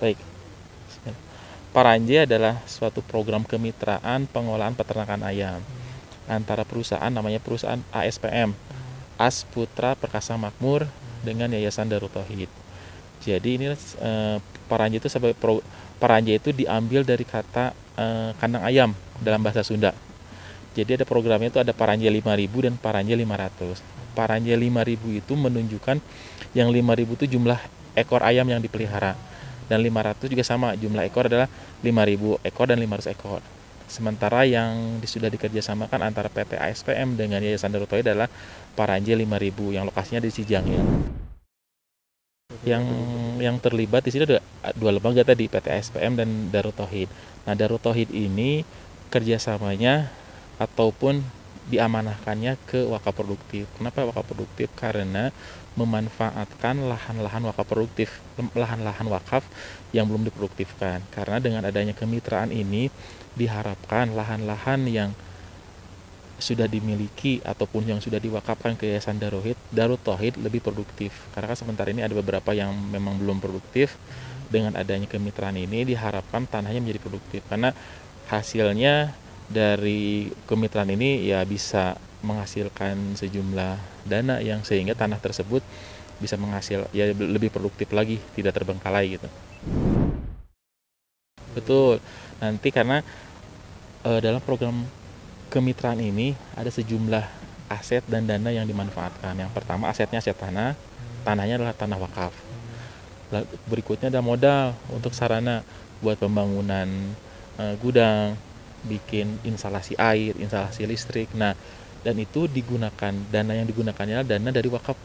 Baik. Paranje adalah suatu program kemitraan pengolahan peternakan ayam antara perusahaan namanya perusahaan ASPM, As Putra Perkasa Makmur, dengan Yayasan Darut Tauhid. Jadi ini paranje itu paranje itu diambil dari kata kandang ayam dalam bahasa Sunda. Jadi ada programnya itu ada paranje 5.000 dan paranje 500. Paranje 5.000 itu menunjukkan yang 5.000 itu jumlah ekor ayam yang dipelihara. Dan 500 juga sama, jumlah ekor adalah 5.000 ekor dan 500 ekor. Sementara yang sudah dikerjasamakan antara PT ASPM dengan Yayasan Darut Tauhid adalah paranje 5.000 yang lokasinya di Cijanggil. Yang terlibat di sini ada dua lembaga tadi, PT ASPM dan Darut Tauhid. Nah, Darut Tauhid ini kerjasamanya ataupun diamanahkannya ke wakaf produktif. Kenapa wakaf produktif? Karena memanfaatkan lahan-lahan wakaf produktif, lahan-lahan wakaf yang belum diproduktifkan. Karena dengan adanya kemitraan ini diharapkan lahan-lahan yang sudah dimiliki ataupun yang sudah diwakafkan ke Yayasan Darut Tauhid lebih produktif. Karena kan sementara ini ada beberapa yang memang belum produktif. Dengan adanya kemitraan ini diharapkan tanahnya menjadi produktif. Karena hasilnya dari kemitraan ini ya bisa menghasilkan sejumlah dana yang sehingga tanah tersebut bisa lebih produktif lagi, tidak terbengkalai gitu. Betul. Nanti karena dalam program kemitraan ini ada sejumlah aset dan dana yang dimanfaatkan. Yang pertama asetnya aset tanah, tanahnya adalah tanah wakaf. Berikutnya ada modal untuk sarana buat pembangunan gudang, bikin instalasi air, instalasi listrik. Nah, dan itu digunakan, dana yang digunakannya adalah dana dari wakaf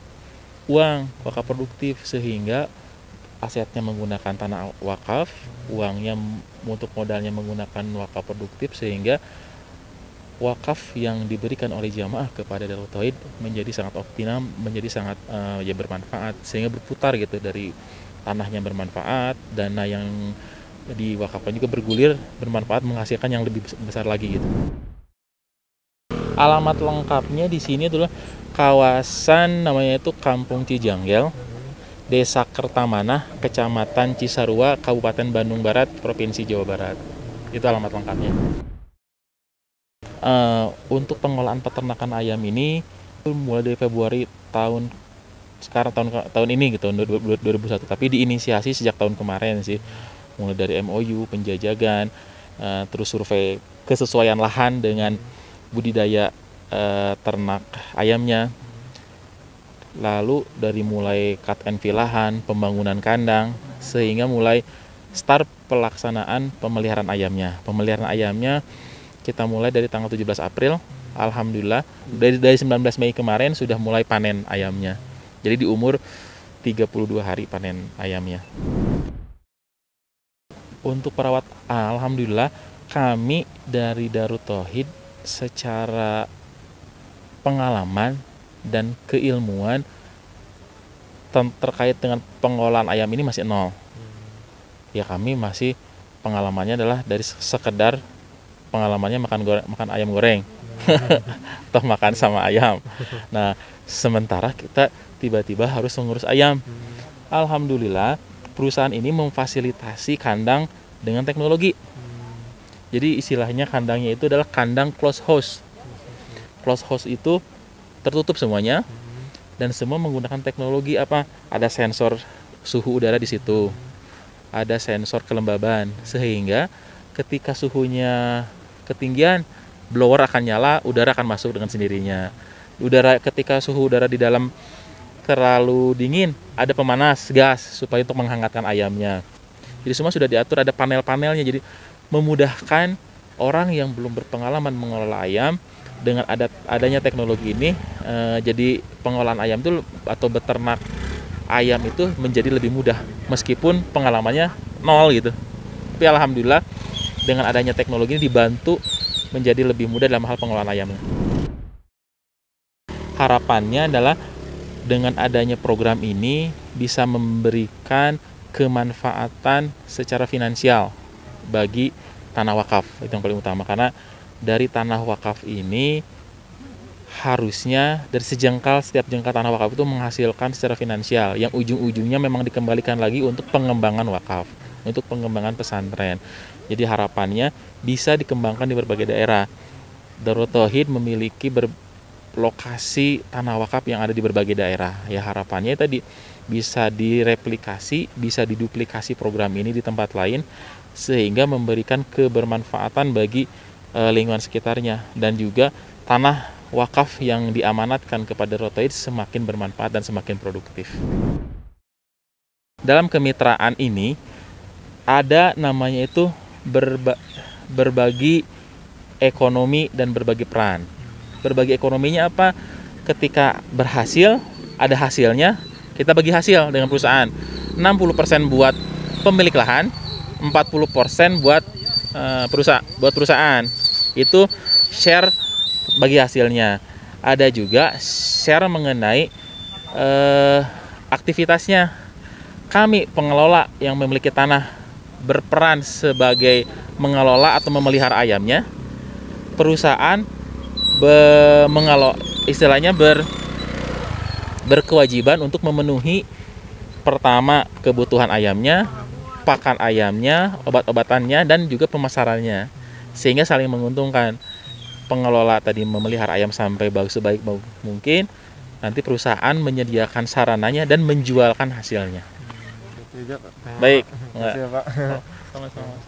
wakaf produktif, sehingga asetnya menggunakan tanah wakaf, uangnya untuk modalnya menggunakan wakaf produktif, sehingga wakaf yang diberikan oleh jamaah kepada Darut Tauhid menjadi sangat optimal, menjadi sangat bermanfaat, sehingga berputar gitu, dari tanahnya bermanfaat, dana yang diwakafkan juga bergulir, bermanfaat, menghasilkan yang lebih besar lagi gitu. Alamat lengkapnya di sini adalah kawasan namanya itu Kampung Cijanggil, Desa Kertamanah, Kecamatan Cisarua, Kabupaten Bandung Barat, Provinsi Jawa Barat. Itu alamat lengkapnya. Untuk pengolahan peternakan ayam ini mulai dari Februari tahun ini gitu, 2001, tapi diinisiasi sejak tahun kemarin sih. Mulai dari MOU, penjajagan, terus survei kesesuaian lahan dengan budidaya ternak ayamnya. Lalu dari mulai cut and fill lahan, pembangunan kandang, sehingga mulai start pelaksanaan pemeliharaan ayamnya. Pemeliharaan ayamnya kita mulai dari tanggal 17 April, alhamdulillah dari 19 Mei kemarin sudah mulai panen ayamnya. Jadi di umur 32 hari panen ayamnya. Untuk perawat, alhamdulillah kami dari Darut Tauhid secara pengalaman dan keilmuan terkait dengan pengolahan ayam ini masih nol. Ya, kami masih pengalamannya adalah dari sekedar pengalamannya makan ayam goreng atau makan sama ayam. Nah, sementara kita tiba-tiba harus mengurus ayam. Alhamdulillah perusahaan ini memfasilitasi kandang dengan teknologi. Jadi istilahnya kandangnya itu adalah kandang close house. Close house itu tertutup semuanya dan semua menggunakan teknologi apa? Ada sensor suhu udara di situ. Ada sensor kelembaban, sehingga ketika suhunya ketinggian, blower akan nyala, udara akan masuk dengan sendirinya. Ketika suhu udara di dalam terlalu dingin, ada pemanas gas supaya untuk menghangatkan ayamnya. Jadi semua sudah diatur, ada panel-panelnya, jadi memudahkan orang yang belum berpengalaman mengelola ayam. Dengan adanya teknologi ini, jadi pengolahan ayam itu atau beternak ayam itu menjadi lebih mudah, meskipun pengalamannya nol gitu. Tapi alhamdulillah dengan adanya teknologi ini dibantu menjadi lebih mudah dalam hal pengolahan ayamnya. Harapannya adalah dengan adanya program ini bisa memberikan kemanfaatan secara finansial bagi tanah wakaf. Itu yang paling utama, karena dari tanah wakaf ini harusnya dari setiap jengkal tanah wakaf itu menghasilkan secara finansial yang ujung-ujungnya memang dikembalikan lagi untuk pengembangan wakaf. untuk pengembangan pesantren. Jadi harapannya bisa dikembangkan di berbagai daerah. Darut Tauhid memiliki lokasi tanah wakaf yang ada di berbagai daerah. Ya harapannya tadi bisa direplikasi, bisa diduplikasi program ini di tempat lain sehingga memberikan kebermanfaatan bagi lingkungan sekitarnya, dan juga tanah wakaf yang diamanatkan kepada Darut Tauhid semakin bermanfaat dan semakin produktif. Dalam kemitraan ini ada namanya itu berbagi ekonomi dan berbagi peran. Berbagi ekonominya apa? Ketika berhasil, ada hasilnya, kita bagi hasil dengan perusahaan. 60% buat pemilik lahan, 40% buat perusahaan. Itu share bagi hasilnya. Ada juga share mengenai aktivitasnya. Kami pengelola yang memiliki tanah berperan sebagai mengelola atau memelihara ayamnya. Perusahaan istilahnya berkewajiban untuk memenuhi pertama kebutuhan ayamnya, pakan ayamnya, obat-obatannya, dan juga pemasarannya, sehingga saling menguntungkan. Pengelola tadi memelihara ayam sampai sebaik mungkin, nanti perusahaan menyediakan sarananya dan menjualkan hasilnya. Baik, Terima kasih, Pak. sama-sama.